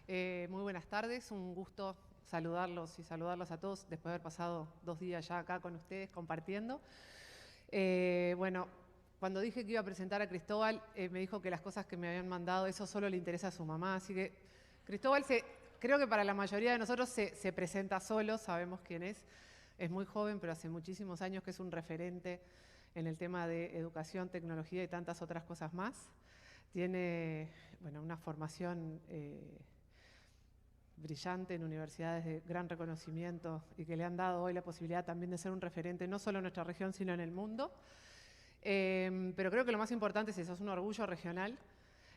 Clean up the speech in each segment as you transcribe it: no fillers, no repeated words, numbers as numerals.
Muy buenas tardes, un gusto saludarlos y saludarlos a todos después de haber pasado 2 días ya acá con ustedes compartiendo. Bueno, cuando dije que iba a presentar a Cristóbal, me dijo que las cosas que me habían mandado, eso solo le interesa a su mamá, así que Cristóbal, creo que para la mayoría de nosotros se presenta solo, sabemos quién es muy joven, pero hace muchísimos años que es un referente en el tema de educación, tecnología y tantas otras cosas más. Tiene, bueno, una formación brillante en universidades de gran reconocimiento y que le han dado hoy la posibilidad también de ser un referente no solo en nuestra región, sino en el mundo. Pero creo que lo más importante es eso, es un orgullo regional.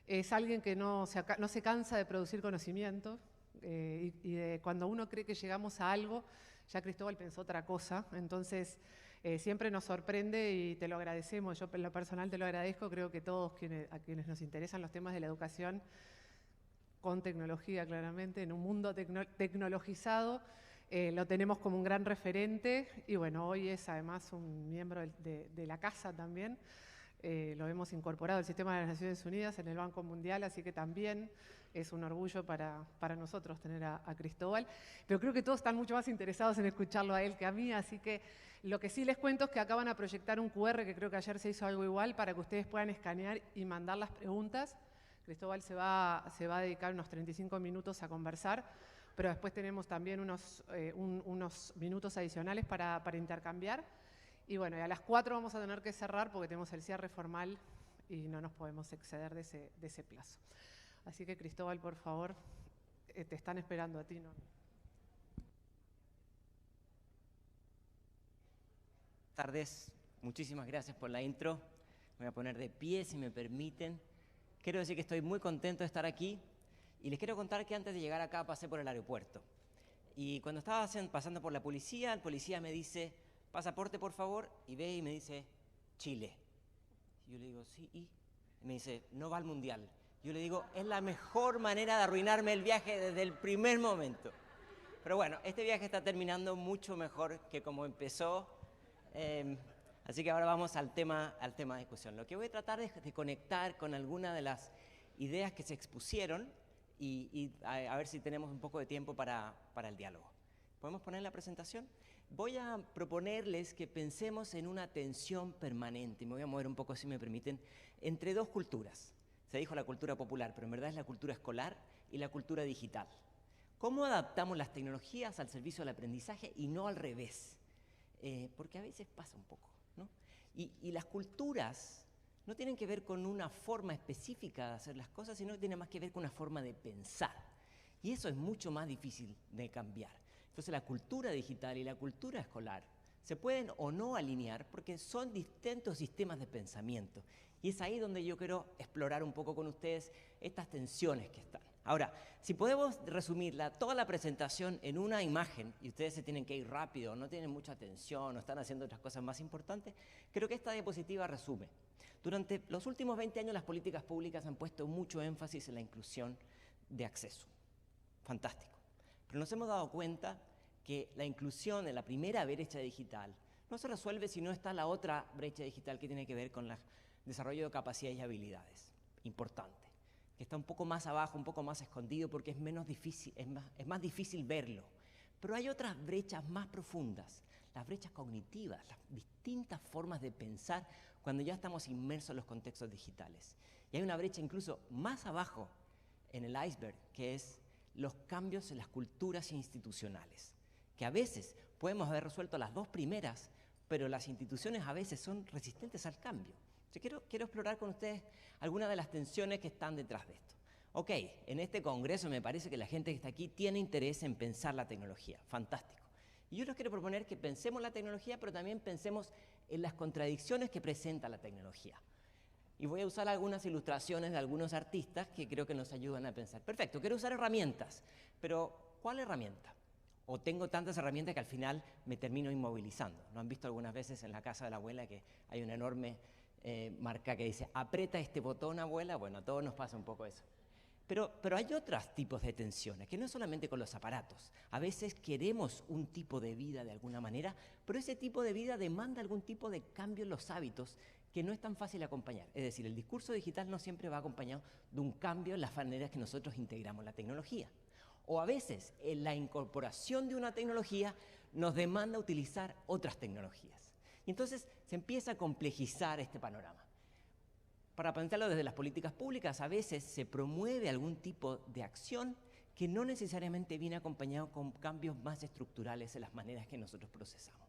Es alguien que no se cansa de producir conocimiento y de cuando uno cree que llegamos a algo, ya Cristóbal pensó otra cosa. Entonces, siempre nos sorprende y te lo agradecemos. Yo en lo personal te lo agradezco. Creo que todos a quienes nos interesan los temas de la educación, con tecnología claramente, en un mundo tecnologizado, lo tenemos como un gran referente y bueno, hoy es además un miembro de la casa también. Lo hemos incorporado al sistema de las Naciones Unidas en el Banco Mundial, así que también es un orgullo para nosotros tener a Cristóbal. Pero creo que todos están mucho más interesados en escucharlo a él que a mí, así que lo que sí les cuento es que acá van a proyectar un QR, que creo que ayer se hizo algo igual, para que ustedes puedan escanear y mandar las preguntas. Cristóbal se va a dedicar unos 35 minutos a conversar, pero después tenemos también unos minutos adicionales para intercambiar. Y bueno, y a las 4 vamos a tener que cerrar porque tenemos el cierre formal y no nos podemos exceder de ese plazo. Así que Cristóbal, por favor, te están esperando a ti, ¿no? Buenas tardes, muchísimas gracias por la intro. Me voy a poner de pie si me permiten. Quiero decir que estoy muy contento de estar aquí y les quiero contar que antes de llegar acá pasé por el aeropuerto. Y cuando estaba pasando por la policía, el policía me dice, pasaporte por favor, y ve y me dice, Chile. Y yo le digo, sí, y me dice, no va al mundial. Yo le digo, es la mejor manera de arruinarme el viaje desde el primer momento. Pero bueno, este viaje está terminando mucho mejor que como empezó. Así que ahora vamos al tema de discusión. Lo que voy a tratar es de conectar con algunas de las ideas que se expusieron y a ver si tenemos un poco de tiempo para el diálogo. ¿Podemos poner la presentación? Voy a proponerles que pensemos en una tensión permanente, y me voy a mover un poco, si me permiten, entre dos culturas. Se dijo la cultura popular, pero en verdad es la cultura escolar y la cultura digital. ¿Cómo adaptamos las tecnologías al servicio del aprendizaje y no al revés? Porque a veces pasa un poco, ¿no? Y las culturas no tienen que ver con una forma específica de hacer las cosas, sino que tienen más que ver con una forma de pensar. Y eso es mucho más difícil de cambiar. Entonces la cultura digital y la cultura escolar se pueden o no alinear porque son distintos sistemas de pensamiento. Y es ahí donde yo quiero explorar un poco con ustedes estas tensiones que están. Ahora, si podemos resumir toda la presentación en una imagen, y ustedes se tienen que ir rápido, no tienen mucha atención, o están haciendo otras cosas más importantes, creo que esta diapositiva resume. Durante los últimos 20 años las políticas públicas han puesto mucho énfasis en la inclusión de acceso. Fantástico. Pero nos hemos dado cuenta que la inclusión en la primera brecha digital no se resuelve si no está la otra brecha digital que tiene que ver con el desarrollo de capacidades y habilidades. Importante. Que está un poco más abajo, un poco más escondido porque es más difícil verlo. Pero hay otras brechas más profundas, las brechas cognitivas, las distintas formas de pensar cuando ya estamos inmersos en los contextos digitales. Y hay una brecha incluso más abajo en el iceberg, que es los cambios en las culturas institucionales, que a veces podemos haber resuelto las dos primeras, pero las instituciones a veces son resistentes al cambio. Quiero explorar con ustedes algunas de las tensiones que están detrás de esto. Ok, en este congreso me parece que la gente que está aquí tiene interés en pensar la tecnología. Fantástico. Y yo les quiero proponer que pensemos la tecnología, pero también pensemos en las contradicciones que presenta la tecnología. Y voy a usar algunas ilustraciones de algunos artistas que creo que nos ayudan a pensar. Perfecto, quiero usar herramientas, pero ¿cuál herramienta? O tengo tantas herramientas que al final me termino inmovilizando. ¿No han visto algunas veces en la casa de la abuela que hay una enorme marca que dice, aprieta este botón, abuela? Bueno, a todos nos pasa un poco eso. Pero hay otros tipos de tensiones, que no es solamente con los aparatos. A veces queremos un tipo de vida de alguna manera, pero ese tipo de vida demanda algún tipo de cambio en los hábitos que no es tan fácil acompañar. Es decir, el discurso digital no siempre va acompañado de un cambio en las maneras que nosotros integramos la tecnología. O a veces, en la incorporación de una tecnología nos demanda utilizar otras tecnologías. Y entonces se empieza a complejizar este panorama. Para plantearlo desde las políticas públicas, a veces se promueve algún tipo de acción que no necesariamente viene acompañado con cambios más estructurales en las maneras que nosotros procesamos.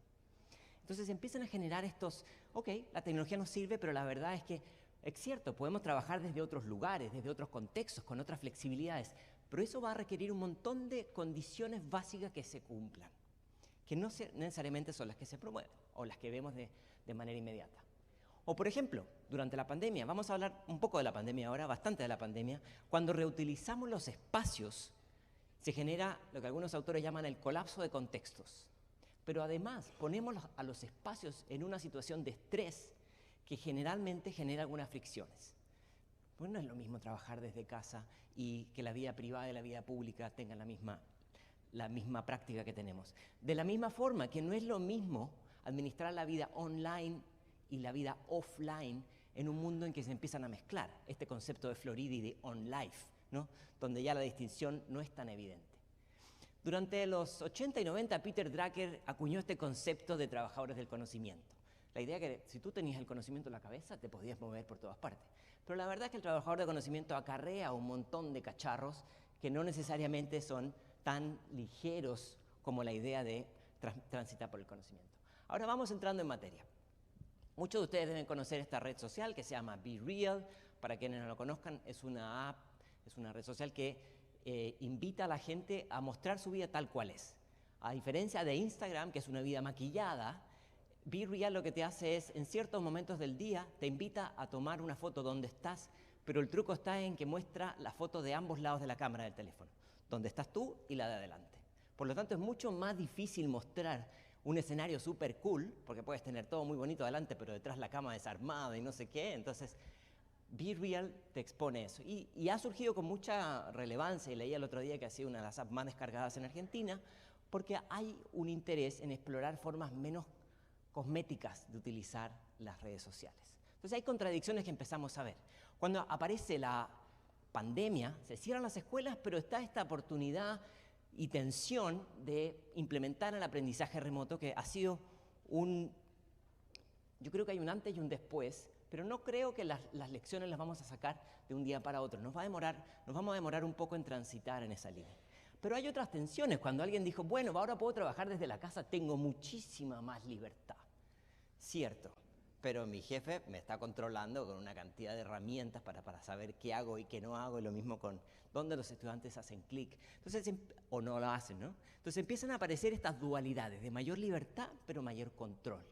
Entonces empiezan a generar estos, ok, la tecnología nos sirve, pero la verdad es que es cierto, podemos trabajar desde otros lugares, desde otros contextos, con otras flexibilidades, pero eso va a requerir un montón de condiciones básicas que se cumplan, que no necesariamente son las que se promueven o las que vemos de manera inmediata. O por ejemplo, durante la pandemia, vamos a hablar un poco de la pandemia ahora, bastante de la pandemia, cuando reutilizamos los espacios se genera lo que algunos autores llaman el colapso de contextos. Pero además ponemos a los espacios en una situación de estrés que generalmente genera algunas fricciones. Pues no es lo mismo trabajar desde casa y que la vida privada y la vida pública tengan la misma práctica que tenemos. De la misma forma que no es lo mismo administrar la vida online y la vida offline en un mundo en que se empiezan a mezclar este concepto de Florida y de on-life, ¿no? Donde ya la distinción no es tan evidente. Durante los 80 y 90, Peter Drucker acuñó este concepto de trabajadores del conocimiento. La idea que si tú tenías el conocimiento en la cabeza, te podías mover por todas partes. Pero la verdad es que el trabajador de conocimiento acarrea un montón de cacharros que no necesariamente son tan ligeros como la idea de transitar por el conocimiento. Ahora vamos entrando en materia. Muchos de ustedes deben conocer esta red social que se llama BeReal. Para quienes no lo conozcan, es una app, es una red social que invita a la gente a mostrar su vida tal cual es. A diferencia de Instagram, que es una vida maquillada, BeReal lo que te hace es, en ciertos momentos del día, te invita a tomar una foto donde estás, pero el truco está en que muestra la foto de ambos lados de la cámara del teléfono, donde estás tú y la de adelante. Por lo tanto, es mucho más difícil mostrar un escenario súper cool, porque puedes tener todo muy bonito adelante, pero detrás la cama desarmada y no sé qué. Entonces, BeReal te expone eso. Y ha surgido con mucha relevancia, y leí el otro día que ha sido una de las apps más descargadas en Argentina, porque hay un interés en explorar formas menos cosméticas de utilizar las redes sociales. Entonces hay contradicciones que empezamos a ver. Cuando aparece la pandemia, se cierran las escuelas, pero está esta oportunidad y tensión de implementar el aprendizaje remoto, que ha sido yo creo que hay un antes y un después, pero no creo que las lecciones las vamos a sacar de un día para otro. Nos vamos a demorar un poco en transitar en esa línea. Pero hay otras tensiones. Cuando alguien dijo, bueno, ahora puedo trabajar desde la casa, tengo muchísima más libertad. Cierto, pero mi jefe me está controlando con una cantidad de herramientas para saber qué hago y qué no hago, y lo mismo con dónde los estudiantes hacen clic, entonces, o no lo hacen, ¿no? Entonces empiezan a aparecer estas dualidades de mayor libertad, pero mayor control.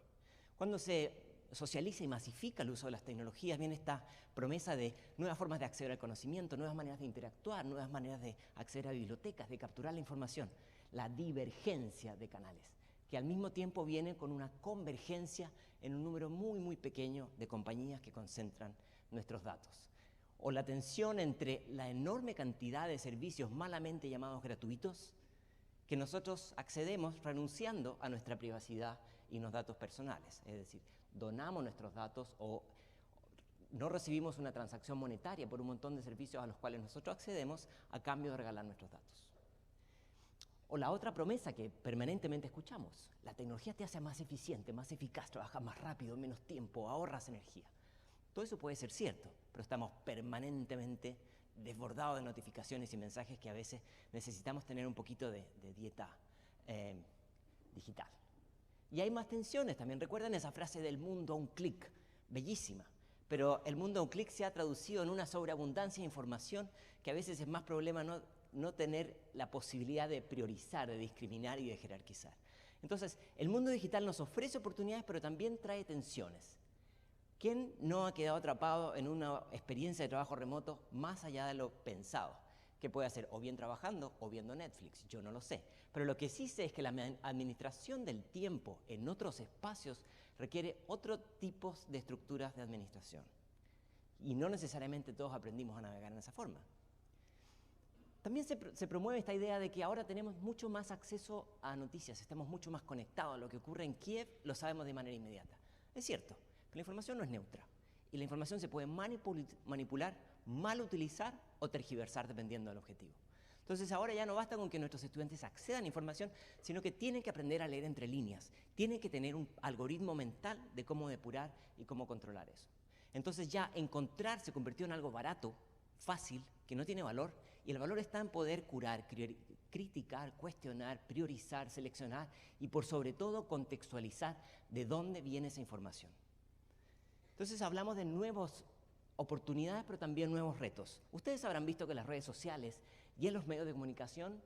Cuando se socializa y masifica el uso de las tecnologías, viene esta promesa de nuevas formas de acceder al conocimiento, nuevas maneras de interactuar, nuevas maneras de acceder a bibliotecas, de capturar la información, la divergencia de canales, que al mismo tiempo viene con una convergencia en un número muy, muy pequeño de compañías que concentran nuestros datos. O la tensión entre la enorme cantidad de servicios malamente llamados gratuitos que nosotros accedemos renunciando a nuestra privacidad y los datos personales. Es decir, donamos nuestros datos o no recibimos una transacción monetaria por un montón de servicios a los cuales nosotros accedemos a cambio de regalar nuestros datos. O la otra promesa que permanentemente escuchamos: la tecnología te hace más eficiente, más eficaz, trabajas más rápido, menos tiempo, ahorras energía. Todo eso puede ser cierto, pero estamos permanentemente desbordados de notificaciones y mensajes que a veces necesitamos tener un poquito de dieta digital. Y hay más tensiones también. Recuerden esa frase del mundo a un clic, bellísima, pero el mundo a un clic se ha traducido en una sobreabundancia de información que a veces es más problema no tener la posibilidad de priorizar, de discriminar y de jerarquizar. Entonces, el mundo digital nos ofrece oportunidades, pero también trae tensiones. ¿Quién no ha quedado atrapado en una experiencia de trabajo remoto más allá de lo pensado? Que puede hacer o bien trabajando o viendo Netflix, yo no lo sé. Pero lo que sí sé es que la administración del tiempo en otros espacios requiere otro tipo de estructuras de administración. Y no necesariamente todos aprendimos a navegar en esa forma. También se promueve esta idea de que ahora tenemos mucho más acceso a noticias, estamos mucho más conectados. Lo que ocurre en Kiev lo sabemos de manera inmediata. Es cierto, Pero la información no es neutra. Y la información se puede manipular, mal utilizar o tergiversar dependiendo del objetivo. Entonces ahora ya no basta con que nuestros estudiantes accedan a información, sino que tienen que aprender a leer entre líneas. Tienen que tener un algoritmo mental de cómo depurar y cómo controlar eso. Entonces ya encontrar se convirtió en algo barato, fácil, que no tiene valor, y el valor está en poder curar, criticar, cuestionar, priorizar, seleccionar y por sobre todo contextualizar de dónde viene esa información. Entonces hablamos de nuevas oportunidades, pero también nuevos retos. Ustedes habrán visto que en las redes sociales y en los medios de comunicación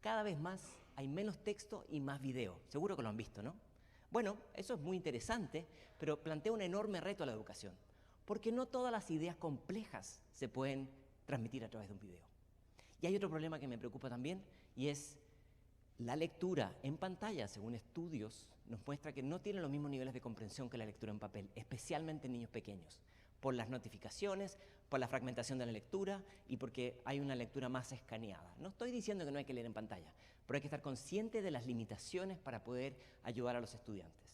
cada vez más hay menos texto y más video. Seguro que lo han visto, ¿no? Bueno, eso es muy interesante, pero plantea un enorme reto a la educación, porque no todas las ideas complejas se pueden transmitir a través de un video. Y hay otro problema que me preocupa también, y es la lectura en pantalla, según estudios, nos muestra que no tiene los mismos niveles de comprensión que la lectura en papel, especialmente en niños pequeños, por las notificaciones, por la fragmentación de la lectura y porque hay una lectura más escaneada. No estoy diciendo que no hay que leer en pantalla, pero hay que estar consciente de las limitaciones para poder ayudar a los estudiantes.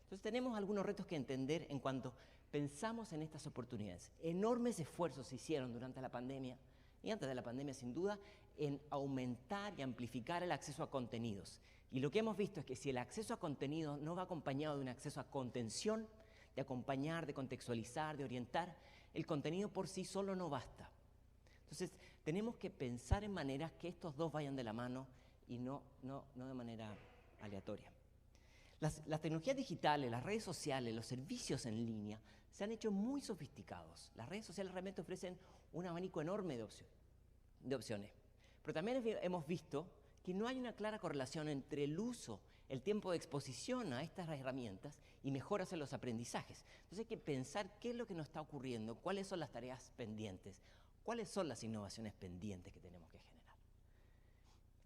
Entonces tenemos algunos retos que entender en cuanto pensamos en estas oportunidades. Enormes esfuerzos se hicieron durante la pandemia y antes de la pandemia sin duda en aumentar y amplificar el acceso a contenidos. Y lo que hemos visto es que si el acceso a contenido no va acompañado de un acceso a contención, de acompañar, de contextualizar, de orientar, el contenido por sí solo no basta. Entonces, tenemos que pensar en maneras que estos dos vayan de la mano y no de manera aleatoria. Las tecnologías digitales, las redes sociales, los servicios en línea se han hecho muy sofisticados. Las redes sociales realmente ofrecen un abanico enorme de opciones. Pero también hemos visto que no hay una clara correlación entre el uso, el tiempo de exposición a estas herramientas y mejoras en los aprendizajes. Entonces hay que pensar qué es lo que nos está ocurriendo, cuáles son las tareas pendientes, cuáles son las innovaciones pendientes que tenemos que generar.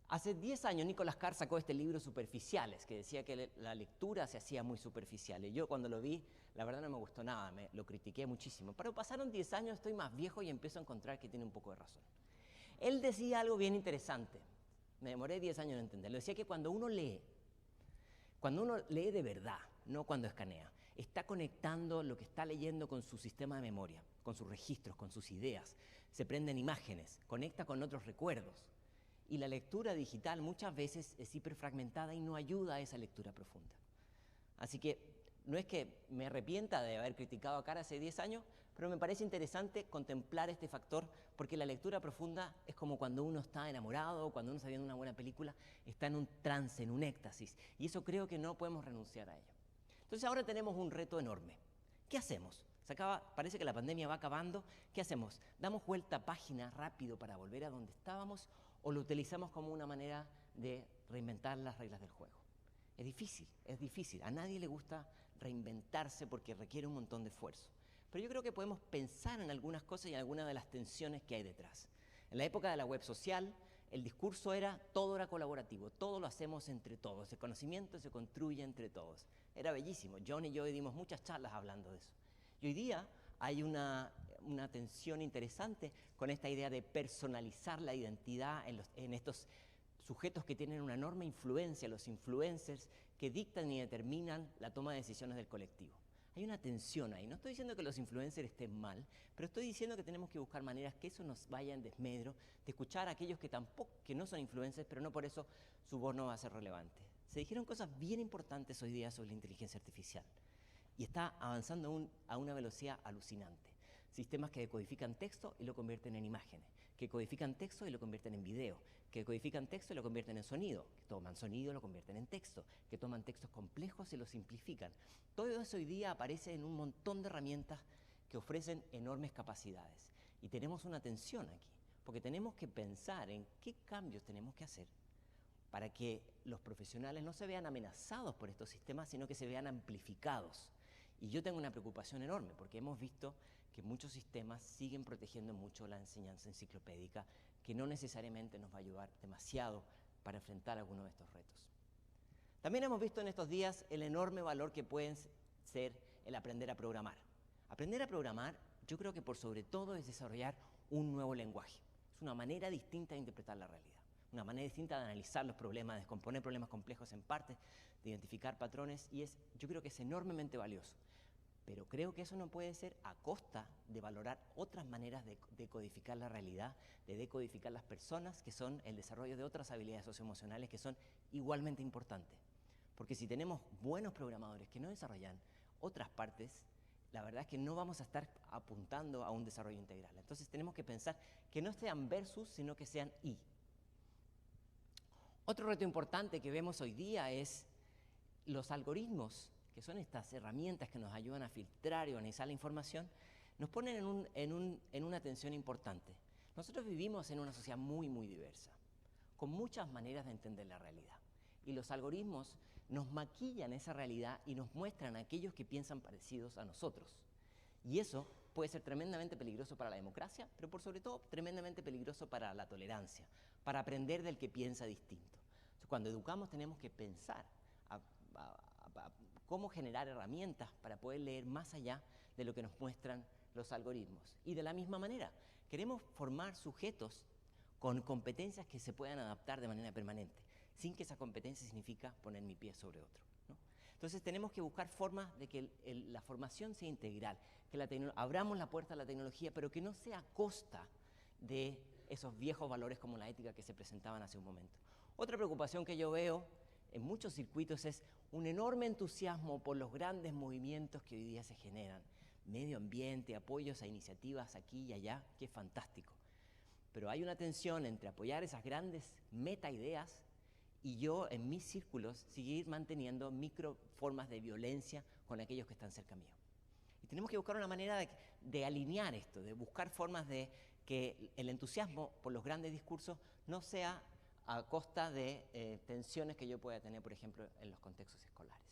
Hace 10 años Nicholas Carr sacó este libro Superficiales, que decía que la lectura se hacía muy superficial. Y yo cuando lo vi, la verdad no me gustó nada, lo critiqué muchísimo. Pero pasaron 10 años, estoy más viejo y empiezo a encontrar que tiene un poco de razón. Él decía algo bien interesante, me demoré 10 años en entenderlo. Decía que cuando uno lee de verdad, no cuando escanea, está conectando lo que está leyendo con su sistema de memoria, con sus registros, con sus ideas, se prenden imágenes, conecta con otros recuerdos. Y la lectura digital muchas veces es hiperfragmentada y no ayuda a esa lectura profunda. Así que no es que me arrepienta de haber criticado a Carr hace 10 años, pero me parece interesante contemplar este factor porque la lectura profunda es como cuando uno está enamorado, cuando uno está viendo una buena película, está en un trance, en un éxtasis. Y eso creo que no podemos renunciar a ello. Entonces ahora tenemos un reto enorme. ¿Qué hacemos? Parece que la pandemia va acabando. ¿Qué hacemos? ¿Damos vuelta a página rápido para volver a donde estábamos o lo utilizamos como una manera de reinventar las reglas del juego? Es difícil. A nadie le gusta reinventarse porque requiere un montón de esfuerzo. Pero yo creo que podemos pensar en algunas cosas y en algunas de las tensiones que hay detrás. En la época de la web social, el discurso todo era colaborativo, todo lo hacemos entre todos, el conocimiento se construye entre todos. Era bellísimo, John y yo dimos muchas charlas hablando de eso. Y hoy día hay una tensión interesante con esta idea de personalizar la identidad en estos sujetos que tienen una enorme influencia, los influencers, que dictan y determinan la toma de decisiones del colectivo. Hay una tensión ahí. No estoy diciendo que los influencers estén mal, pero estoy diciendo que tenemos que buscar maneras que eso nos vaya en desmedro de escuchar a aquellos que no son influencers, pero no por eso su voz no va a ser relevante. Se dijeron cosas bien importantes hoy día sobre la inteligencia artificial y está avanzando a una velocidad alucinante. Sistemas que decodifican texto y lo convierten en imágenes, que codifican texto y lo convierten en video, que codifican texto y lo convierten en sonido, que toman sonido y lo convierten en texto, que toman textos complejos y los simplifican. Todo eso hoy día aparece en un montón de herramientas que ofrecen enormes capacidades. Y tenemos una tensión aquí, porque tenemos que pensar en qué cambios tenemos que hacer para que los profesionales no se vean amenazados por estos sistemas, sino que se vean amplificados. Y yo tengo una preocupación enorme, porque hemos visto que muchos sistemas siguen protegiendo mucho la enseñanza enciclopédica, que no necesariamente nos va a ayudar demasiado para enfrentar algunos de estos retos. También hemos visto en estos días el enorme valor que puede ser el aprender a programar. Aprender a programar, yo creo que por sobre todo es desarrollar un nuevo lenguaje. Es una manera distinta de interpretar la realidad, una manera distinta de analizar los problemas, de descomponer problemas complejos en partes, de identificar patrones, y yo creo que es enormemente valioso. Pero creo que eso no puede ser a costa de valorar otras maneras de decodificar la realidad, de decodificar las personas, que son el desarrollo de otras habilidades socioemocionales que son igualmente importantes. Porque si tenemos buenos programadores que no desarrollan otras partes, la verdad es que no vamos a estar apuntando a un desarrollo integral. Entonces tenemos que pensar que no sean versus, sino que sean y. Otro reto importante que vemos hoy día es los algoritmos, que son estas herramientas que nos ayudan a filtrar y organizar la información, nos ponen en una tensión importante. Nosotros vivimos en una sociedad muy, muy diversa, con muchas maneras de entender la realidad. Y los algoritmos nos maquillan esa realidad y nos muestran a aquellos que piensan parecidos a nosotros. Y eso puede ser tremendamente peligroso para la democracia, pero por sobre todo tremendamente peligroso para la tolerancia, para aprender del que piensa distinto. Entonces, cuando educamos tenemos que pensar cómo generar herramientas para poder leer más allá de lo que nos muestran los algoritmos. Y de la misma manera, queremos formar sujetos con competencias que se puedan adaptar de manera permanente, sin que esa competencia significa poner mi pie sobre otro, ¿no? Entonces tenemos que buscar formas de que la formación sea integral, que abramos la puerta a la tecnología, pero que no sea a costa de esos viejos valores como la ética que se presentaban hace un momento. Otra preocupación que yo veo en muchos circuitos es un enorme entusiasmo por los grandes movimientos que hoy día se generan. Medio ambiente, apoyos a iniciativas aquí y allá, que es fantástico. Pero hay una tensión entre apoyar esas grandes meta-ideas y yo, en mis círculos, seguir manteniendo microformas de violencia con aquellos que están cerca mío. Y tenemos que buscar una manera de alinear esto, de buscar formas de que el entusiasmo por los grandes discursos no sea a costa de tensiones que yo pueda tener, por ejemplo, en los contextos escolares.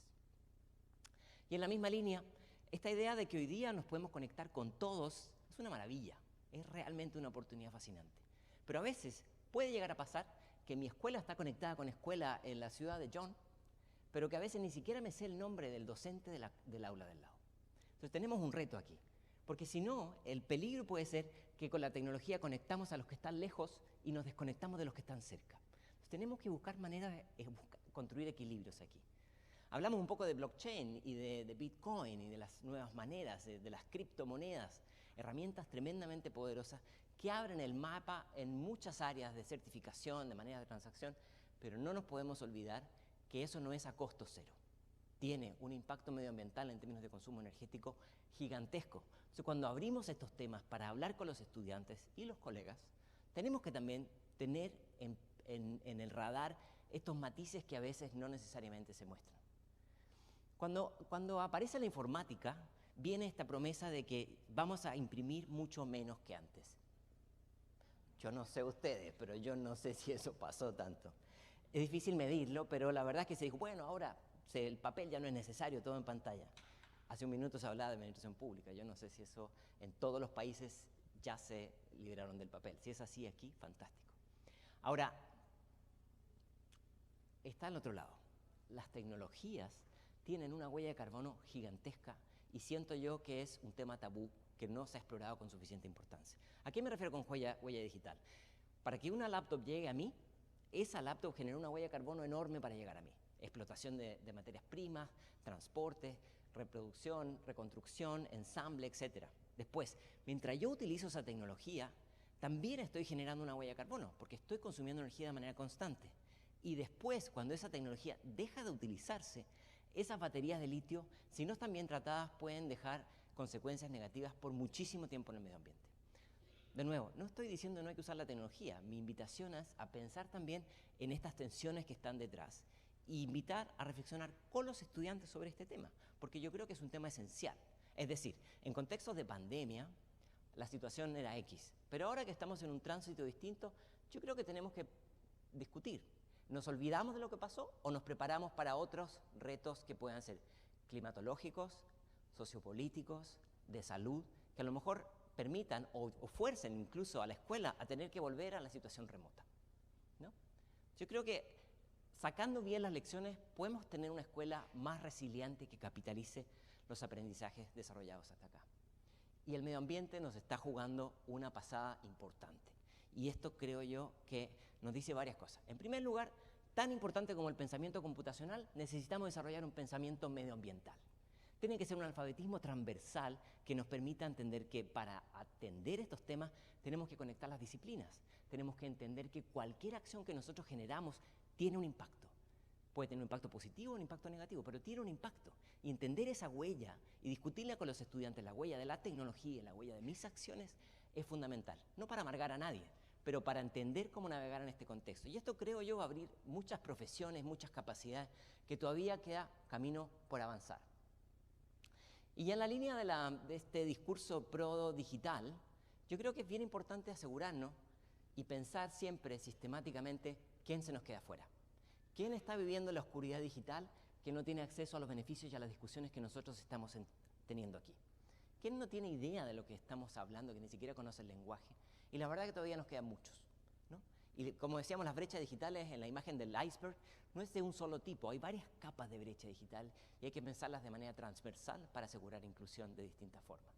Y en la misma línea, esta idea de que hoy día nos podemos conectar con todos es una maravilla, es realmente una oportunidad fascinante. Pero a veces puede llegar a pasar que mi escuela está conectada con escuela en la ciudad de John, pero que a veces ni siquiera me sé el nombre del docente del aula del lado. Entonces tenemos un reto aquí, porque si no, el peligro puede ser que con la tecnología conectamos a los que están lejos y nos desconectamos de los que están cerca. Tenemos que buscar maneras de construir equilibrios aquí. Hablamos un poco de blockchain y de Bitcoin y de las nuevas maneras, de las criptomonedas, herramientas tremendamente poderosas que abren el mapa en muchas áreas de certificación, de maneras de transacción, pero no nos podemos olvidar que eso no es a costo cero. Tiene un impacto medioambiental en términos de consumo energético gigantesco. Entonces, cuando abrimos estos temas para hablar con los estudiantes y los colegas, tenemos que también tener en el radar estos matices que a veces no necesariamente se muestran. Cuando aparece la informática, viene esta promesa de que vamos a imprimir mucho menos que antes. Yo no sé ustedes, pero yo no sé si eso pasó tanto. Es difícil medirlo, pero la verdad es que se dijo, bueno, ahora el papel ya no es necesario, todo en pantalla. Hace un minuto se hablaba de administración pública, yo no sé si eso en todos los países ya se liberaron del papel. Si es así aquí, fantástico. Ahora, está al otro lado. Las tecnologías tienen una huella de carbono gigantesca y siento yo que es un tema tabú que no se ha explorado con suficiente importancia. ¿A qué me refiero con huella digital? Para que una laptop llegue a mí, esa laptop genera una huella de carbono enorme para llegar a mí. Explotación de materias primas, transporte, reproducción, reconstrucción, ensamble, etc. Después, mientras yo utilizo esa tecnología, también estoy generando una huella de carbono, porque estoy consumiendo energía de manera constante. Y después, cuando esa tecnología deja de utilizarse, esas baterías de litio, si no están bien tratadas, pueden dejar consecuencias negativas por muchísimo tiempo en el medio ambiente. De nuevo, no estoy diciendo que no hay que usar la tecnología, mi invitación es a pensar también en estas tensiones que están detrás e invitar a reflexionar con los estudiantes sobre este tema, porque yo creo que es un tema esencial. Es decir, en contextos de pandemia, la situación era X, pero ahora que estamos en un tránsito distinto, yo creo que tenemos que discutir. ¿Nos olvidamos de lo que pasó o nos preparamos para otros retos que puedan ser climatológicos, sociopolíticos, de salud, que a lo mejor permitan o fuercen incluso a la escuela a tener que volver a la situación remota, ¿no? Yo creo que sacando bien las lecciones podemos tener una escuela más resiliente que capitalice los aprendizajes desarrollados hasta acá. Y el medio ambiente nos está jugando una pasada importante. Y esto creo yo que nos dice varias cosas. En primer lugar, tan importante como el pensamiento computacional, necesitamos desarrollar un pensamiento medioambiental. Tiene que ser un alfabetismo transversal que nos permita entender que para atender estos temas tenemos que conectar las disciplinas. Tenemos que entender que cualquier acción que nosotros generamos tiene un impacto. Puede tener un impacto positivo o un impacto negativo, pero tiene un impacto. Y entender esa huella y discutirla con los estudiantes, la huella de la tecnología, la huella de mis acciones, es fundamental. No para amargar a nadie, pero para entender cómo navegar en este contexto. Y esto, creo yo, va a abrir muchas profesiones, muchas capacidades que todavía queda camino por avanzar. Y en la línea de este discurso pro-digital, yo creo que es bien importante asegurarnos y pensar siempre sistemáticamente quién se nos queda fuera. ¿Quién está viviendo la oscuridad digital que no tiene acceso a los beneficios y a las discusiones que nosotros estamos teniendo aquí? ¿Quién no tiene idea de lo que estamos hablando, que ni siquiera conoce el lenguaje? Y la verdad que todavía nos quedan muchos, ¿no? Y como decíamos, las brechas digitales en la imagen del iceberg no es de un solo tipo, hay varias capas de brecha digital y hay que pensarlas de manera transversal para asegurar inclusión de distintas formas.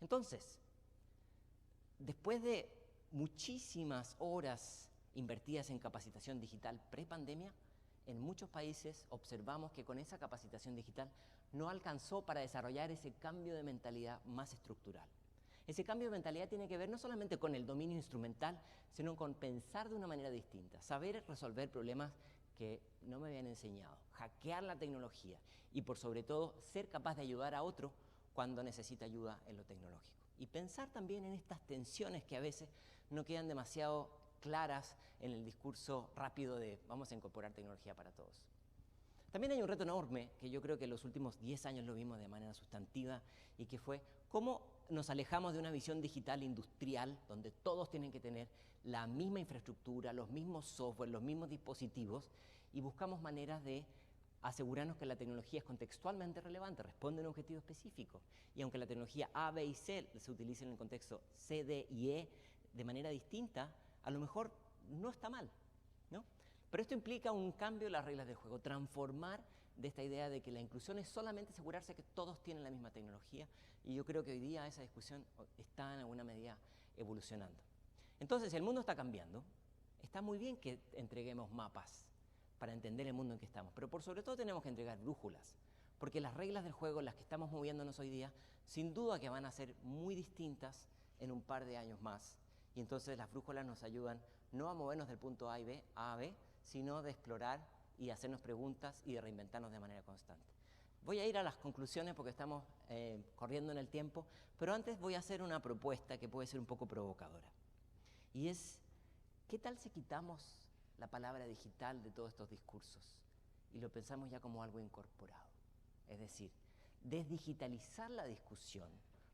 Entonces, después de muchísimas horas invertidas en capacitación digital pre-pandemia, en muchos países observamos que con esa capacitación digital no alcanzó para desarrollar ese cambio de mentalidad más estructural. Ese cambio de mentalidad tiene que ver no solamente con el dominio instrumental, sino con pensar de una manera distinta, saber resolver problemas que no me habían enseñado, hackear la tecnología y por sobre todo ser capaz de ayudar a otro cuando necesita ayuda en lo tecnológico. Y pensar también en estas tensiones que a veces no quedan demasiado claras en el discurso rápido de vamos a incorporar tecnología para todos. También hay un reto enorme que yo creo que en los últimos 10 años lo vimos de manera sustantiva y que fue cómo nos alejamos de una visión digital industrial donde todos tienen que tener la misma infraestructura, los mismos software, los mismos dispositivos y buscamos maneras de asegurarnos que la tecnología es contextualmente relevante, responde a un objetivo específico. Y aunque la tecnología A, B y C se utilice en el contexto C, D y E de manera distinta, a lo mejor no está mal, ¿no? Pero esto implica un cambio en las reglas del juego, transformar de esta idea de que la inclusión es solamente asegurarse que todos tienen la misma tecnología, y yo creo que hoy día esa discusión está en alguna medida evolucionando. Entonces, el mundo está cambiando, está muy bien que entreguemos mapas para entender el mundo en que estamos, pero por sobre todo tenemos que entregar brújulas, porque las reglas del juego en las que estamos moviéndonos hoy día, sin duda que van a ser muy distintas en un par de años más. Y entonces las brújulas nos ayudan no a movernos del punto A a B, sino de explorar y hacernos preguntas y de reinventarnos de manera constante. Voy a ir a las conclusiones porque estamos corriendo en el tiempo, pero antes voy a hacer una propuesta que puede ser un poco provocadora. Y es, ¿qué tal si quitamos la palabra digital de todos estos discursos y lo pensamos ya como algo incorporado? Es decir, desdigitalizar la discusión,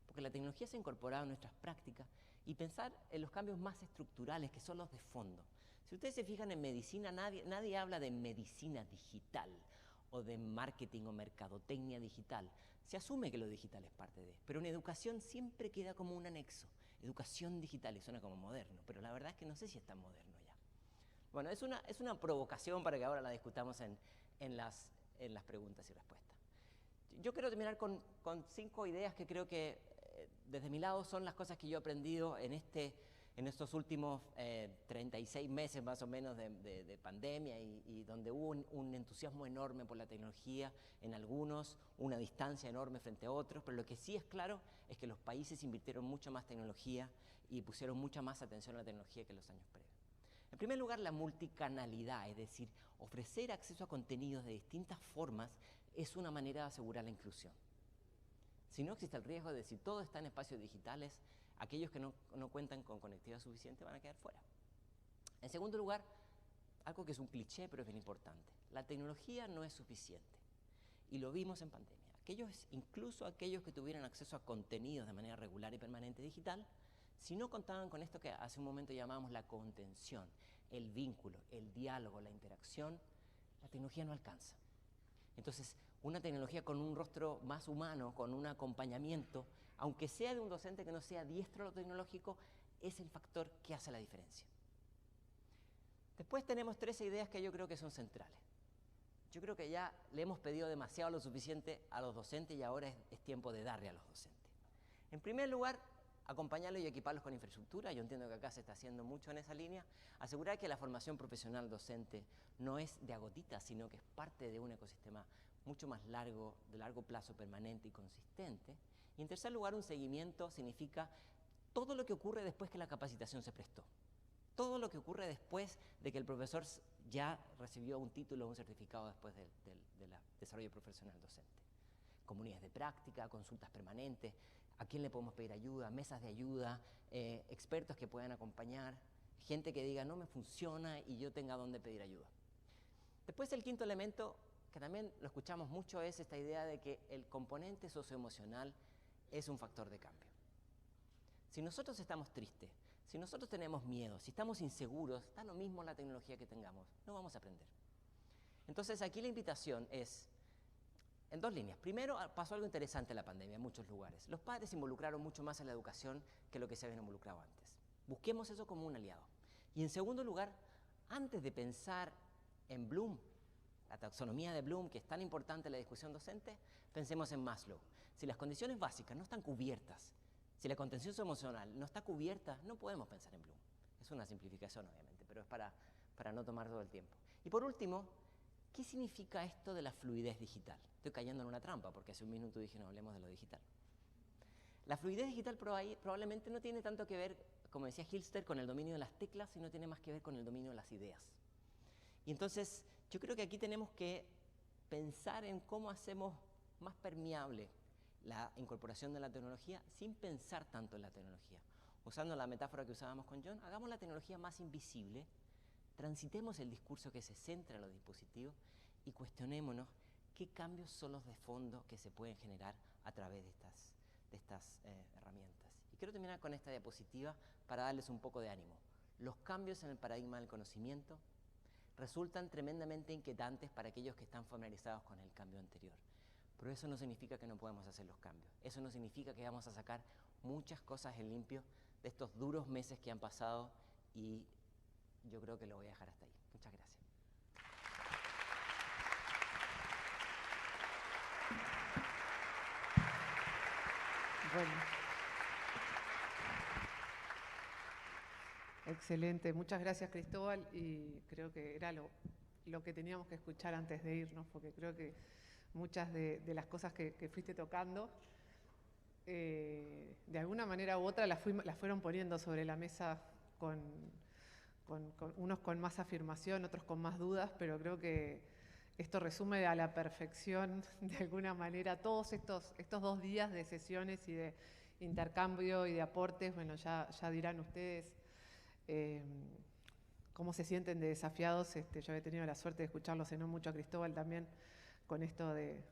porque la tecnología se ha incorporado en nuestras prácticas, y pensar en los cambios más estructurales, que son los de fondo. Si ustedes se fijan en medicina, nadie habla de medicina digital o de marketing o mercadotecnia digital. Se asume que lo digital es parte de, pero en educación siempre queda como un anexo. Educación digital, y suena como moderno, pero la verdad es que no sé si es tan moderno ya. Bueno, es una provocación para que ahora la discutamos en las preguntas y respuestas. Yo quiero terminar con 5 ideas que creo que desde mi lado son las cosas que yo he aprendido en estos últimos 36 meses más o menos de pandemia y donde hubo un entusiasmo enorme por la tecnología en algunos, una distancia enorme frente a otros, pero lo que sí es claro es que los países invirtieron mucho más tecnología y pusieron mucha más atención a la tecnología que en los años previos. En primer lugar, la multicanalidad, es decir, ofrecer acceso a contenidos de distintas formas es una manera de asegurar la inclusión. Si no, existe el riesgo de si todo está en espacios digitales, aquellos que no cuentan con conectividad suficiente van a quedar fuera. En segundo lugar, algo que es un cliché pero es bien importante, la tecnología no es suficiente y lo vimos en pandemia. Incluso aquellos que tuvieran acceso a contenidos de manera regular y permanente digital, si no contaban con esto que hace un momento llamábamos la contención, el vínculo, el diálogo, la interacción, la tecnología no alcanza. Entonces, una tecnología con un rostro más humano, con un acompañamiento, aunque sea de un docente que no sea diestro a lo tecnológico, es el factor que hace la diferencia. Después tenemos 3 ideas que yo creo que son centrales. Yo creo que ya le hemos pedido demasiado lo suficiente a los docentes y ahora es tiempo de darle a los docentes. En primer lugar, acompañarlos y equiparlos con infraestructura. Yo entiendo que acá se está haciendo mucho en esa línea. Asegurar que la formación profesional docente no es de a gotitas, sino que es parte de un ecosistema mucho más largo, de largo plazo, permanente y consistente. Y en tercer lugar, un seguimiento significa todo lo que ocurre después que la capacitación se prestó. Todo lo que ocurre después de que el profesor ya recibió un título o un certificado después del desarrollo profesional docente. Comunidades de práctica, consultas permanentes, a quién le podemos pedir ayuda, mesas de ayuda, expertos que puedan acompañar, gente que diga no me funciona y yo tenga dónde pedir ayuda. Después el quinto elemento, que también lo escuchamos mucho, es esta idea de que el componente socioemocional es un factor de cambio. Si nosotros estamos tristes, si nosotros tenemos miedo, si estamos inseguros, da lo mismo la tecnología que tengamos, no vamos a aprender. Entonces aquí la invitación es en dos líneas. Primero, pasó algo interesante en la pandemia en muchos lugares. Los padres se involucraron mucho más en la educación que lo que se habían involucrado antes. Busquemos eso como un aliado. Y en segundo lugar, antes de pensar en Bloom, la taxonomía de Bloom, que es tan importante en la discusión docente, pensemos en Maslow. Si las condiciones básicas no están cubiertas, si la contención emocional no está cubierta, no podemos pensar en Bloom. Es una simplificación, obviamente, pero es para no tomar todo el tiempo. Y por último, ¿qué significa esto de la fluidez digital? Estoy cayendo en una trampa, porque hace un minuto dije no hablemos de lo digital. La fluidez digital probablemente no tiene tanto que ver, como decía Hilster, con el dominio de las teclas, sino tiene más que ver con el dominio de las ideas. Y entonces, yo creo que aquí tenemos que pensar en cómo hacemos más permeable la incorporación de la tecnología sin pensar tanto en la tecnología. Usando la metáfora que usábamos con John, hagamos la tecnología más invisible, transitemos el discurso que se centra en los dispositivos y cuestionémonos qué cambios son los de fondo que se pueden generar a través de estas herramientas. Y quiero terminar con esta diapositiva para darles un poco de ánimo. Los cambios en el paradigma del conocimiento resultan tremendamente inquietantes para aquellos que están familiarizados con el cambio anterior. Pero eso no significa que no podamos hacer los cambios. Eso no significa que vamos a sacar muchas cosas en limpio de estos duros meses que han pasado y yo creo que lo voy a dejar hasta ahí. Muchas gracias. Bueno. Excelente, muchas gracias Cristóbal y creo que era lo que teníamos que escuchar antes de irnos, porque creo que muchas de las cosas que fuiste tocando, de alguna manera u otra las fueron poniendo sobre la mesa unos con más afirmación, otros con más dudas, pero creo que esto resume a la perfección, de alguna manera, todos estos 2 días de sesiones y de intercambio y de aportes. Bueno, ya dirán ustedes cómo se sienten de desafiados. Yo he tenido la suerte de escucharlos en no mucho a Cristóbal también con esto de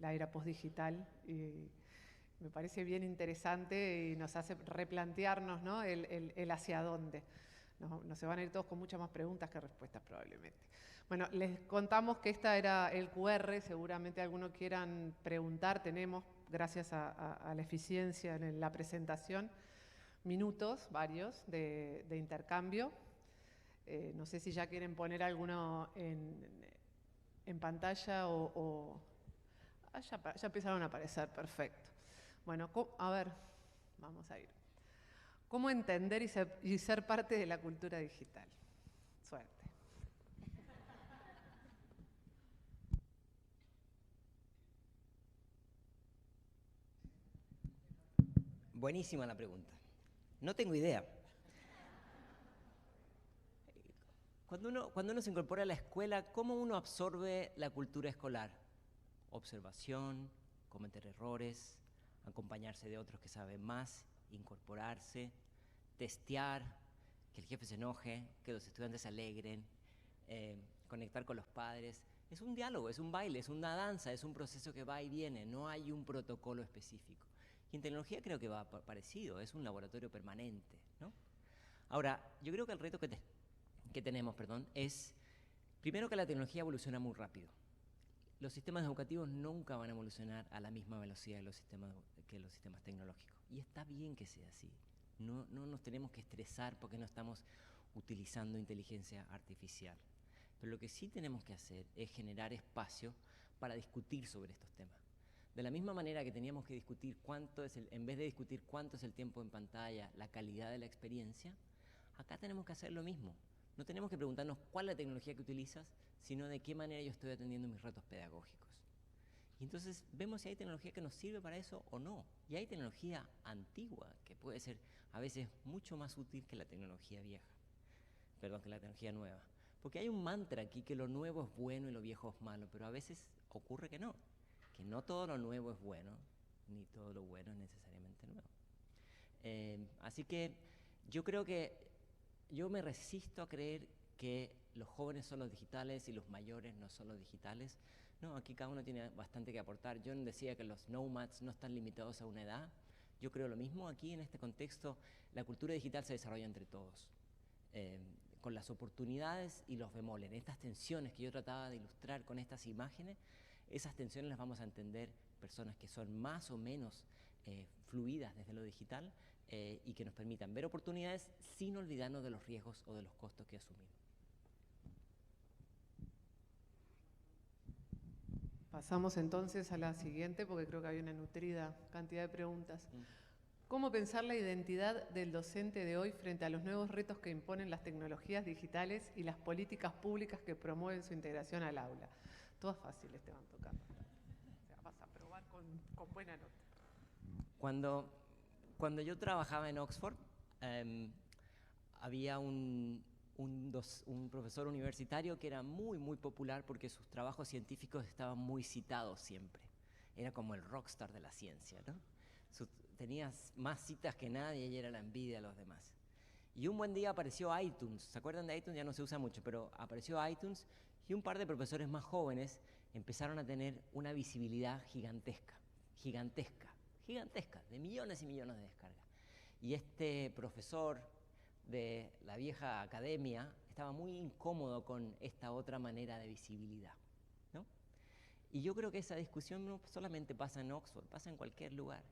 la era postdigital y me parece bien interesante y nos hace replantearnos, ¿no? el hacia dónde. No se van a ir todos con muchas más preguntas que respuestas probablemente. Bueno, les contamos que esta era el QR, seguramente algunos quieran preguntar, tenemos, gracias a la eficiencia en la presentación, minutos, varios, de intercambio. No sé si ya quieren poner alguno en pantalla o ya empezaron a aparecer, perfecto. Bueno, a ver, vamos a ir. ¿Cómo entender y ser parte de la cultura digital? Suerte. Buenísima la pregunta. No tengo idea. Cuando uno se incorpora a la escuela, ¿cómo uno absorbe la cultura escolar? Observación, cometer errores, acompañarse de otros que saben más, incorporarse, testear, que el jefe se enoje, que los estudiantes se alegren, conectar con los padres. Es un diálogo, es un baile, es una danza, es un proceso que va y viene, no hay un protocolo específico. Y en tecnología creo que va parecido, es un laboratorio permanente, ¿no? Ahora, yo creo que el reto que tenemos, es, primero, que la tecnología evoluciona muy rápido. Los sistemas educativos nunca van a evolucionar a la misma velocidad que los sistemas tecnológicos. Y está bien que sea así. No nos tenemos que estresar porque no estamos utilizando inteligencia artificial. Pero lo que sí tenemos que hacer es generar espacio para discutir sobre estos temas. De la misma manera que teníamos que discutir en vez de discutir cuánto es el tiempo en pantalla, la calidad de la experiencia, acá tenemos que hacer lo mismo. No tenemos que preguntarnos cuál es la tecnología que utilizas, sino de qué manera yo estoy atendiendo mis retos pedagógicos. Y entonces vemos si hay tecnología que nos sirve para eso o no. Y hay tecnología antigua que puede ser a veces mucho más útil que la tecnología vieja. Perdón, que la tecnología nueva. Porque hay un mantra aquí que lo nuevo es bueno y lo viejo es malo, pero a veces ocurre que no todo lo nuevo es bueno, ni todo lo bueno es necesariamente nuevo. Así que yo creo que yo me resisto a creer que los jóvenes son los digitales y los mayores no son los digitales. No, aquí cada uno tiene bastante que aportar. John decía que los nomads no están limitados a una edad. Yo creo lo mismo. Aquí en este contexto la cultura digital se desarrolla entre todos, con las oportunidades y los bemoles. Estas tensiones que yo trataba de ilustrar con estas imágenes, esas tensiones las vamos a entender personas que son más o menos fluidas desde lo digital y que nos permitan ver oportunidades sin olvidarnos de los riesgos o de los costos que asumimos. Pasamos entonces a la siguiente, porque creo que hay una nutrida cantidad de preguntas. ¿Cómo pensar la identidad del docente de hoy frente a los nuevos retos que imponen las tecnologías digitales y las políticas públicas que promueven su integración al aula? Todas fáciles te van tocando. O sea, vas a probar con buena nota. Cuando yo trabajaba en Oxford, había un profesor universitario que era muy popular porque sus trabajos científicos estaban muy citados siempre. Era como el rockstar de la ciencia, ¿no? Tenía más citas que nadie y era la envidia de los demás. Y un buen día apareció iTunes. ¿Se acuerdan de iTunes? Ya no se usa mucho, pero apareció iTunes y un par de profesores más jóvenes empezaron a tener una visibilidad gigantesca, de millones y millones de descargas. Y este profesor de la vieja academia estaba muy incómodo con esta otra manera de visibilidad, ¿no? Y yo creo que esa discusión no solamente pasa en Oxford, pasa en cualquier lugar.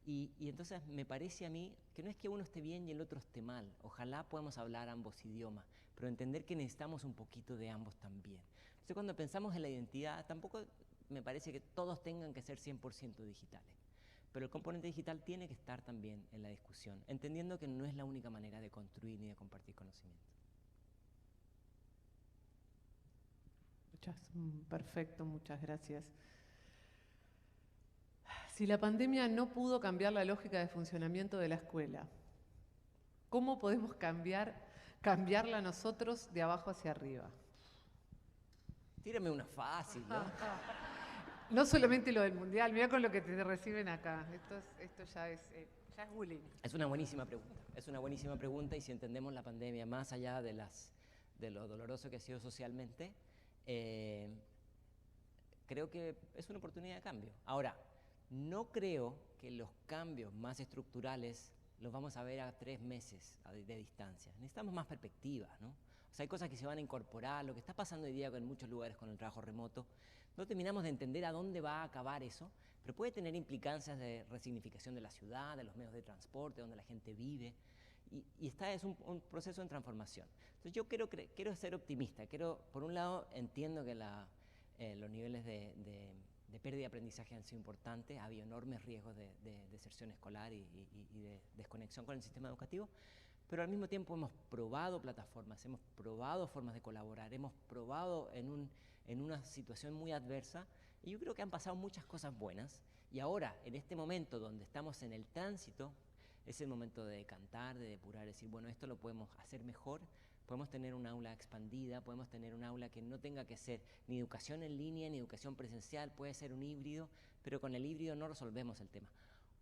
Y entonces me parece a mí que no es que uno esté bien y el otro esté mal. Ojalá podamos hablar ambos idiomas, pero entender que necesitamos un poquito de ambos también. Entonces cuando pensamos en la identidad, tampoco me parece que todos tengan que ser 100% digitales. Pero el componente digital tiene que estar también en la discusión, entendiendo que no es la única manera de construir ni de compartir conocimiento. Perfecto, muchas gracias. Si la pandemia no pudo cambiar la lógica de funcionamiento de la escuela, ¿cómo podemos cambiarla nosotros de abajo hacia arriba? Tírame una fácil, ¿no? No solamente lo del mundial, mira con lo que te reciben acá. Esto ya es bullying. Es una buenísima pregunta, y si entendemos la pandemia más allá de lo doloroso que ha sido socialmente, creo que es una oportunidad de cambio. Ahora, no creo que los cambios más estructurales los vamos a ver a 3 meses de distancia. Necesitamos más perspectiva, ¿no? O sea, hay cosas que se van a incorporar. Lo que está pasando hoy día en muchos lugares con el trabajo remoto, no terminamos de entender a dónde va a acabar eso, pero puede tener implicancias de resignificación de la ciudad, de los medios de transporte, donde la gente vive. Y es un proceso en transformación. Entonces yo quiero ser optimista. Por un lado, entiendo que los niveles de pérdida de aprendizaje han sido importantes, ha habido enormes riesgos de deserción escolar y de desconexión con el sistema educativo, pero al mismo tiempo hemos probado plataformas, hemos probado formas de colaborar, hemos probado en una situación muy adversa, y yo creo que han pasado muchas cosas buenas, y ahora, en este momento donde estamos en el tránsito, es el momento de decantar, de depurar, decir, bueno, esto lo podemos hacer mejor. Podemos tener un aula expandida, podemos tener un aula que no tenga que ser ni educación en línea ni educación presencial, puede ser un híbrido, pero con el híbrido no resolvemos el tema.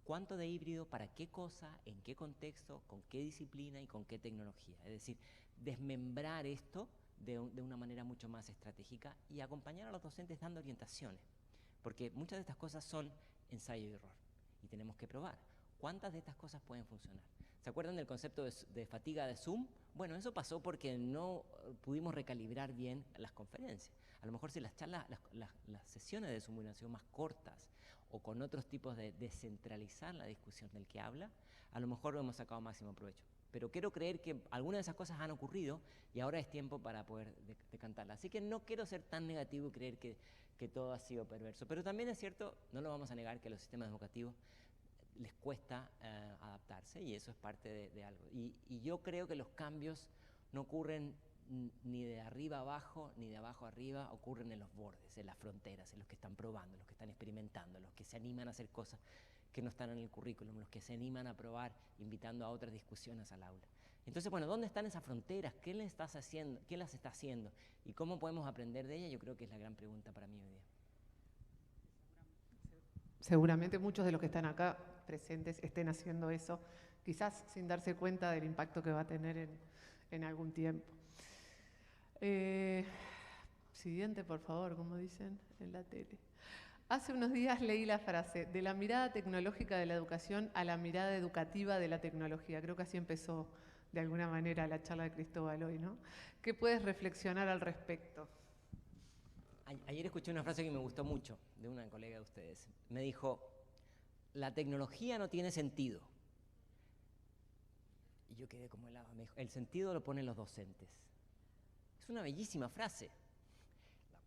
¿Cuánto de híbrido? ¿Para qué cosa? ¿En qué contexto? ¿Con qué disciplina? ¿Y con qué tecnología? Es decir, desmembrar esto de una manera mucho más estratégica y acompañar a los docentes dando orientaciones, porque muchas de estas cosas son ensayo y error y tenemos que probar. ¿Cuántas de estas cosas pueden funcionar? ¿Se acuerdan del concepto de fatiga de Zoom? Bueno, eso pasó porque no pudimos recalibrar bien las conferencias. A lo mejor si las charlas, las sesiones de Zoom hubieran sido más cortas o con otros tipos de descentralizar la discusión del que habla, a lo mejor lo hemos sacado máximo provecho. Pero quiero creer que algunas de esas cosas han ocurrido y ahora es tiempo para poder decantarlas. Así que no quiero ser tan negativo y creer que todo ha sido perverso. Pero también es cierto, no lo vamos a negar, que los sistemas educativos les cuesta adaptarse, y eso es parte de algo. Y yo creo que los cambios no ocurren ni de arriba abajo, ni de abajo arriba, ocurren en los bordes, en las fronteras, en los que están probando, los que están experimentando, los que se animan a hacer cosas que no están en el currículum, los que se animan a probar, invitando a otras discusiones al aula. Entonces, bueno, ¿dónde están esas fronteras? ¿Qué las está haciendo? ¿Y cómo podemos aprender de ellas? Yo creo que es la gran pregunta para mí hoy día. Seguramente muchos de los que están acá presentes estén haciendo eso, quizás sin darse cuenta del impacto que va a tener en algún tiempo. Siguiente, por favor, como dicen en la tele. Hace unos días leí la frase, de la mirada tecnológica de la educación a la mirada educativa de la tecnología. Creo que así empezó de alguna manera la charla de Cristóbal hoy, ¿no? ¿Qué puedes reflexionar al respecto? Ayer escuché una frase que me gustó mucho de una colega de ustedes. Me dijo, la tecnología no tiene sentido. Y yo quedé como helado. Me dijo, el sentido lo ponen los docentes. Es una bellísima frase.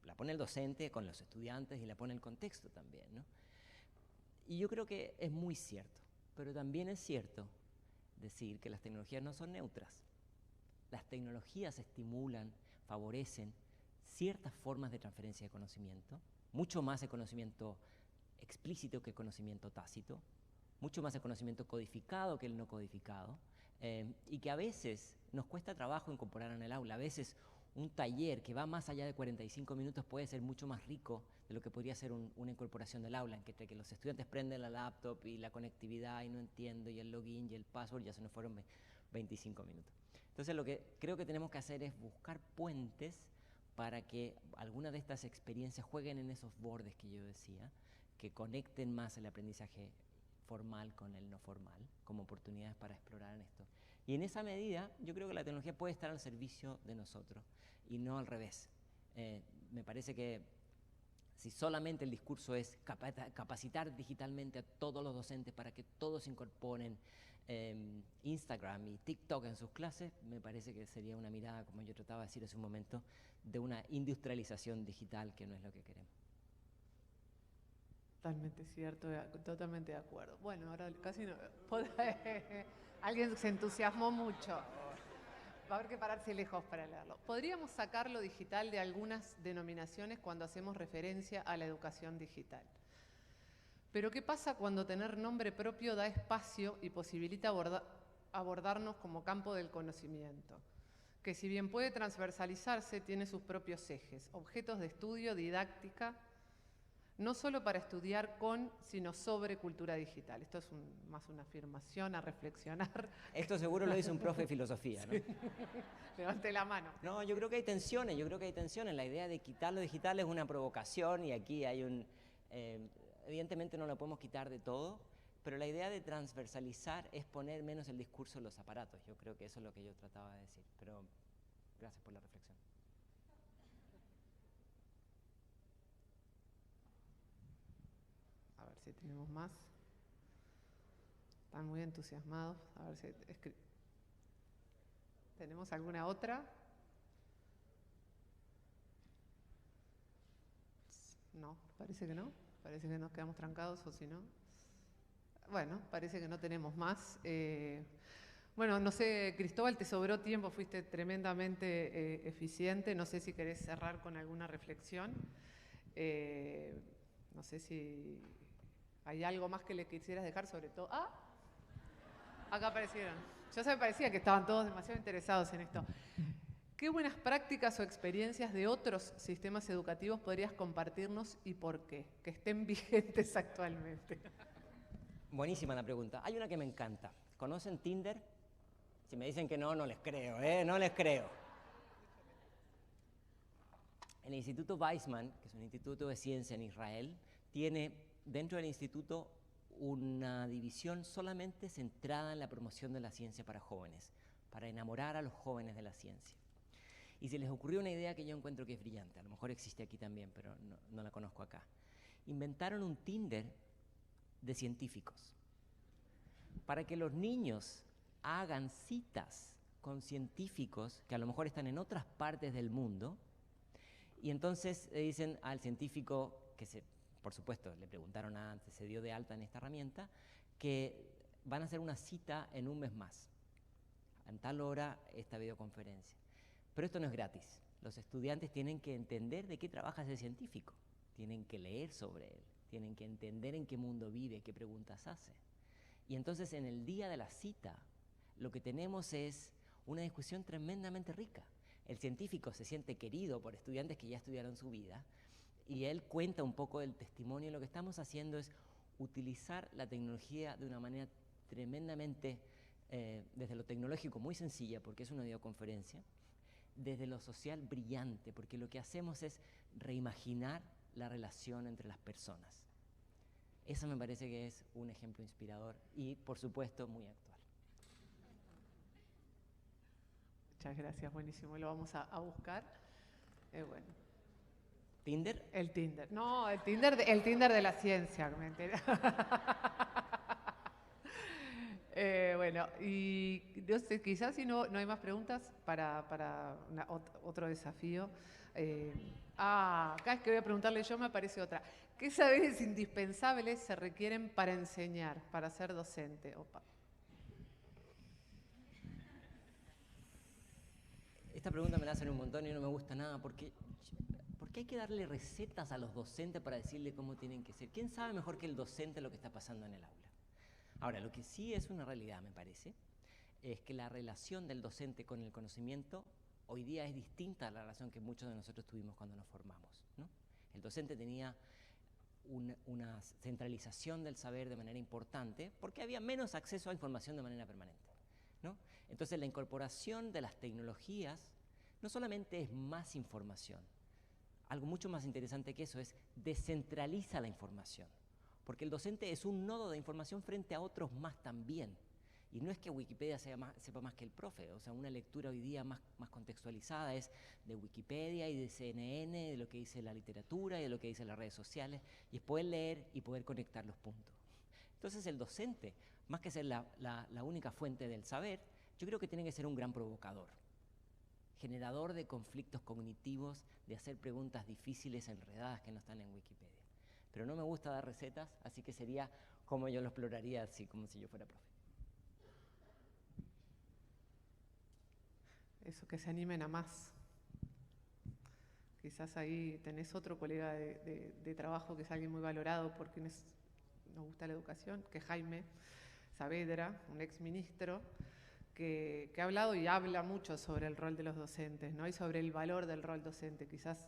La pone el docente con los estudiantes y la pone el contexto también, ¿no? Y yo creo que es muy cierto. Pero también es cierto decir que las tecnologías no son neutras. Las tecnologías estimulan, favorecen ciertas formas de transferencia de conocimiento, mucho más el conocimiento explícito que el conocimiento tácito, mucho más el conocimiento codificado que el no codificado, y que a veces nos cuesta trabajo incorporar en el aula. A veces un taller que va más allá de 45 minutos puede ser mucho más rico de lo que podría ser una incorporación del aula, en que los estudiantes prenden la laptop y la conectividad y no entiendo, y el login y el password, ya se nos fueron 25 minutos. Entonces lo que creo que tenemos que hacer es buscar puentes para que algunas de estas experiencias jueguen en esos bordes que yo decía, que conecten más el aprendizaje formal con el no formal, como oportunidades para explorar en esto. Y en esa medida, yo creo que la tecnología puede estar al servicio de nosotros, y no al revés. Me parece que si solamente el discurso es capacitar digitalmente a todos los docentes para que todos incorporen Instagram y TikTok en sus clases, me parece que sería una mirada, como yo trataba de decir hace un momento, de una industrialización digital que no es lo que queremos. Totalmente cierto, totalmente de acuerdo. Bueno, ahora casi no... Alguien se entusiasmó mucho. Va a haber que pararse lejos para leerlo. ¿Podríamos sacar lo digital de algunas denominaciones cuando hacemos referencia a la educación digital? Pero ¿qué pasa cuando tener nombre propio da espacio y posibilita abordarnos como campo del conocimiento? Que si bien puede transversalizarse, tiene sus propios ejes, objetos de estudio, didáctica, no solo para estudiar con, sino sobre cultura digital. Esto es más una afirmación a reflexionar. Esto seguro lo dice un profe de filosofía, ¿no? Sí. Levante la mano. No, yo creo que hay tensiones, La idea de quitar lo digital es una provocación, y aquí hay evidentemente no lo podemos quitar de todo, pero la idea de transversalizar es poner menos el discurso en los aparatos. Yo creo que eso es lo que yo trataba de decir, pero gracias por la reflexión. A ver si tenemos más. Están muy entusiasmados. A ver si ¿tenemos alguna otra? No, parece que no. Parece que nos quedamos trancados, o si no. Bueno, parece que no tenemos más. Bueno, no sé, Cristóbal, te sobró tiempo, fuiste tremendamente eficiente. No sé si querés cerrar con alguna reflexión. No sé si hay algo más que le quisieras dejar, sobre todo. ¡Ah! Acá aparecieron. Ya se me parecía que estaban todos demasiado interesados en esto. ¿Qué buenas prácticas o experiencias de otros sistemas educativos podrías compartirnos y por qué? Que estén vigentes actualmente. Buenísima la pregunta. Hay una que me encanta. ¿Conocen Tinder? Si me dicen que no, no les creo, ¿eh? No les creo. El Instituto Weizmann, que es un instituto de ciencia en Israel, tiene dentro del instituto una división solamente centrada en la promoción de la ciencia para jóvenes, para enamorar a los jóvenes de la ciencia. Y se les ocurrió una idea que yo encuentro que es brillante, a lo mejor existe aquí también, pero no la conozco acá. Inventaron un Tinder de científicos, para que los niños hagan citas con científicos que a lo mejor están en otras partes del mundo, y entonces le dicen al científico, por supuesto, le preguntaron antes, se dio de alta en esta herramienta, que van a hacer una cita en un mes más, en tal hora esta videoconferencia. Pero esto no es gratis. Los estudiantes tienen que entender de qué trabaja ese científico, tienen que leer sobre él, tienen que entender en qué mundo vive, qué preguntas hace. Y entonces en el día de la cita, lo que tenemos es una discusión tremendamente rica. El científico se siente querido por estudiantes que ya estudiaron su vida, y él cuenta un poco del testimonio. Lo que estamos haciendo es utilizar la tecnología de una manera tremendamente, desde lo tecnológico muy sencilla, porque es una videoconferencia, desde lo social brillante, porque lo que hacemos es reimaginar la relación entre las personas. Eso me parece que es un ejemplo inspirador y, por supuesto, muy actual. Muchas gracias, buenísimo. Lo vamos a buscar. Bueno. ¿Tinder? El Tinder. No, el Tinder de la ciencia, me enteré. Bueno, y no sé, quizás si no hay más preguntas para otro desafío. Cada vez que voy a preguntarle yo me aparece otra. ¿Qué saberes indispensables se requieren para enseñar, para ser docente? Opa. Esta pregunta me la hacen un montón y no me gusta nada, porque hay que darle recetas a los docentes para decirle cómo tienen que ser. ¿Quién sabe mejor que el docente lo que está pasando en el aula? Ahora, lo que sí es una realidad, me parece, es que la relación del docente con el conocimiento hoy día es distinta a la relación que muchos de nosotros tuvimos cuando nos formamos, ¿no? El docente tenía una centralización del saber de manera importante porque había menos acceso a información de manera permanente, ¿no? Entonces la incorporación de las tecnologías no solamente es más información, algo mucho más interesante que eso es descentraliza la información, porque el docente es un nodo de información frente a otros más también. Y no es que Wikipedia sepa más que el profe, o sea, una lectura hoy día más contextualizada es de Wikipedia y de CNN, de lo que dice la literatura y de lo que dicen las redes sociales, y es poder leer y poder conectar los puntos. Entonces el docente, más que ser la única fuente del saber, yo creo que tiene que ser un gran provocador, generador de conflictos cognitivos, de hacer preguntas difíciles, enredadas, que no están en Wikipedia. Pero no me gusta dar recetas, así que sería como yo lo exploraría, así como si yo fuera profe. Eso, que se animen a más. Quizás ahí tenés otro colega de trabajo que es alguien muy valorado por quienes nos gusta la educación, que es Jaime Saavedra, un exministro, que ha hablado y habla mucho sobre el rol de los docentes, ¿no? Y sobre el valor del rol docente. Quizás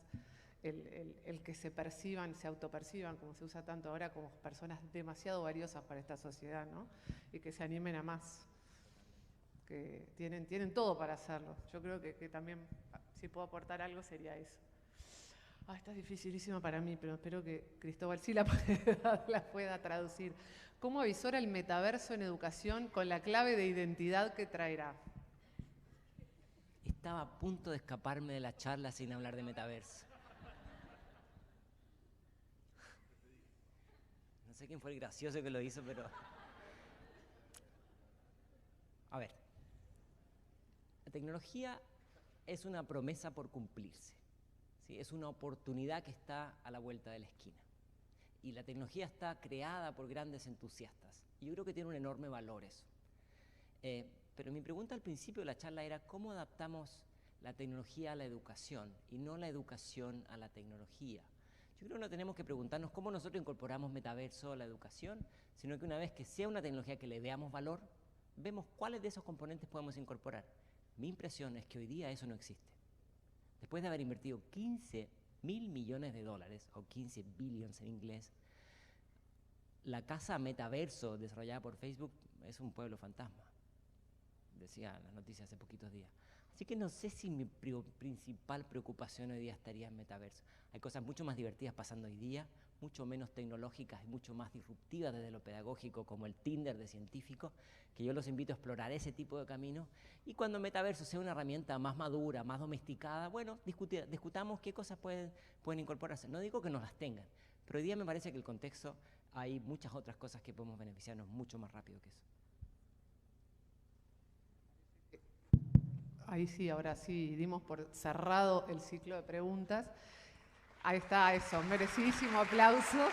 el que se perciban, se autoperciban, como se usa tanto ahora, como personas demasiado valiosas para esta sociedad, ¿no? Y que se animen a más, que tienen todo para hacerlo. Yo creo que también, si puedo aportar algo, sería eso. Esta es dificilísima para mí, pero espero que Cristóbal sí la pueda traducir. ¿Cómo avisora el metaverso en educación con la clave de identidad que traerá? Estaba a punto de escaparme de la charla sin hablar de metaverso. No sé quién fue el gracioso que lo hizo, pero... A ver. La tecnología es una promesa por cumplirse, ¿sí? Es una oportunidad que está a la vuelta de la esquina. Y la tecnología está creada por grandes entusiastas. Y yo creo que tiene un enorme valor eso. Pero mi pregunta al principio de la charla era ¿cómo adaptamos la tecnología a la educación y no la educación a la tecnología? Yo creo que no tenemos que preguntarnos cómo nosotros incorporamos metaverso a la educación, sino que una vez que sea una tecnología que le veamos valor, vemos cuáles de esos componentes podemos incorporar. Mi impresión es que hoy día eso no existe. Después de haber invertido 15.000 millones de dólares, o 15 billions en inglés, la casa metaverso desarrollada por Facebook es un pueblo fantasma, decía las noticias hace poquitos días. Así que no sé si mi principal preocupación hoy día estaría en metaverso. Hay cosas mucho más divertidas pasando hoy día, mucho menos tecnológicas y mucho más disruptivas desde lo pedagógico, como el Tinder de científicos, que yo los invito a explorar ese tipo de caminos. Y cuando metaverso sea una herramienta más madura, más domesticada, bueno, discutamos qué cosas pueden incorporarse. No digo que nos las tengan, pero hoy día me parece que el contexto hay muchas otras cosas que podemos beneficiarnos mucho más rápido que eso. Ahí sí, ahora sí, dimos por cerrado el ciclo de preguntas. Ahí está, eso, merecidísimo aplauso.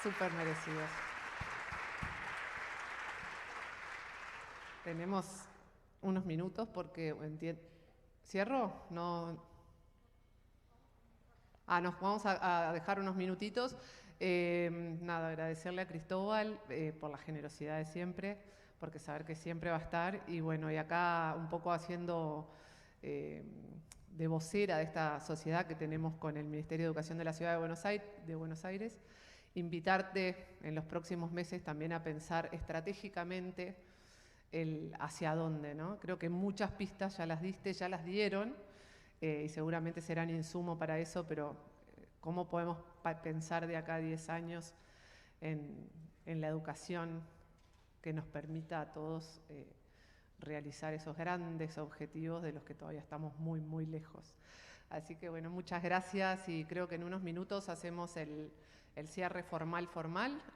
súper merecidos. Tenemos unos minutos porque ¿cierro? No. Nos vamos a dejar unos minutitos. Nada, agradecerle a Cristóbal por la generosidad de siempre, porque saber que siempre va a estar. Y bueno, y acá un poco haciendo de vocera de esta sociedad que tenemos con el Ministerio de Educación de la Ciudad de Buenos Aires, invitarte en los próximos meses también a pensar estratégicamente hacia dónde, ¿no? Creo que muchas pistas ya las diste, ya las dieron, y seguramente serán insumo para eso, pero ¿cómo podemos pensar de acá a 10 años en la educación que nos permita a todos realizar esos grandes objetivos de los que todavía estamos muy, muy lejos? Así que bueno, muchas gracias y creo que en unos minutos hacemos el cierre formal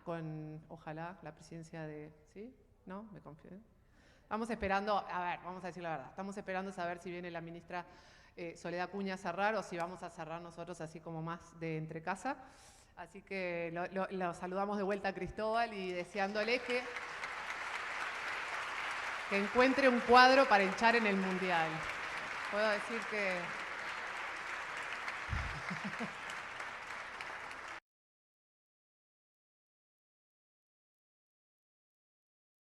con, ojalá, la presidencia de... ¿Sí? ¿No? ¿Me confío? Estamos esperando, a ver, vamos a decir la verdad, estamos esperando saber si viene la ministra Soledad Acuña a cerrar o si vamos a cerrar nosotros así como más de entre casa. Así que lo saludamos de vuelta a Cristóbal y deseándole que encuentre un cuadro para hinchar en el Mundial. Puedo decir que...